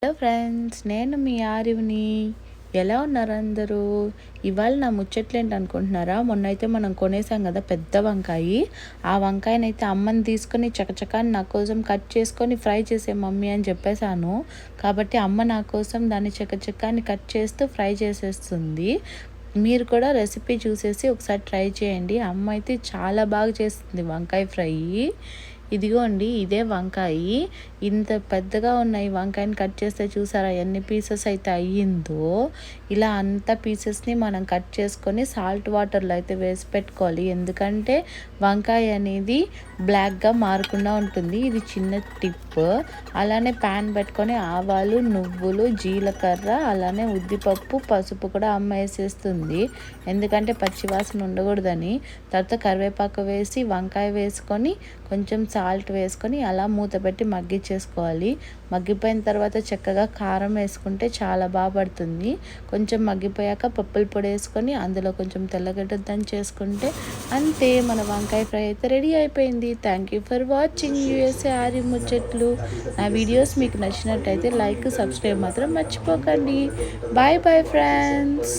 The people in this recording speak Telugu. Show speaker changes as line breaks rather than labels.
హలో ఫ్రెండ్స్, నేను మీ ఆరివ్ని. ఎలా ఉన్నారు అందరూ? ఇవాళ నా ముచ్చట్లేంటి అనుకుంటున్నారా? మొన్నైతే మనం కొనేసాం కదా పెద్ద వంకాయ. ఆ వంకాయనైతే అమ్మని తీసుకొని చకచకాని నా కోసం కట్ చేసుకొని ఫ్రై చేసే మమ్మీ అని చెప్పేశాను. కాబట్టి అమ్మ నా కోసం దాన్ని చకచకాని కట్ చేస్తూ ఫ్రై చేసేస్తుంది. మీరు కూడా రెసిపీ చూసేసి ఒకసారి ట్రై చేయండి. అమ్మ అయితే చాలా బాగా చేస్తుంది వంకాయ ఫ్రై. ఇదిగోండి, ఇదే వంకాయ. ఇంత పెద్దగా ఉన్న ఈ వంకాయని కట్ చేస్తే చూసారా ఎన్ని పీసెస్ అయితే అయ్యిందో. ఇలా అంత పీసెస్ని మనం కట్ చేసుకొని సాల్ట్ వాటర్లో అయితే వేసి పెట్టుకోవాలి. ఎందుకంటే వంకాయ అనేది బ్లాక్గా మారకుండా ఉంటుంది. ఇది చిన్న టిప్. అలానే ప్యాన్ పెట్టుకొని ఆవాలు, నువ్వులు, జీలకర్ర, అలానే ఉద్దిపప్పు, పసుపు కూడా అమ్మ వేసేస్తుంది. ఎందుకంటే పచ్చివాసన ఉండకూడదని. తర్వాత కరివేపాకు వేసి వంకాయ వేసుకొని కొంచెం సాల్ట్ వేసుకొని అలా మూత పెట్టి మగ్గిచ్చేసుకోవాలి. మగ్గిపోయిన తర్వాత చక్కగా కారం వేసుకుంటే చాలా బాగా పడుతుంది. కొంచెం మగ్గిపోయాక పప్పుల పొడి వేసుకొని అందులో కొంచెం తెల్లగడ్డ దంచేసుకుంటే అంతే, మన వంకాయ ఫ్రై అయితే రెడీ అయిపోయింది. Thank you for watching USA ఆరి ముచ్చట్లు. నా వీడియోస్ మీకు నచ్చినట్టయితే లైక్, సబ్స్క్రైబ్ మాత్రం మర్చిపోకండి. Bye bye friends.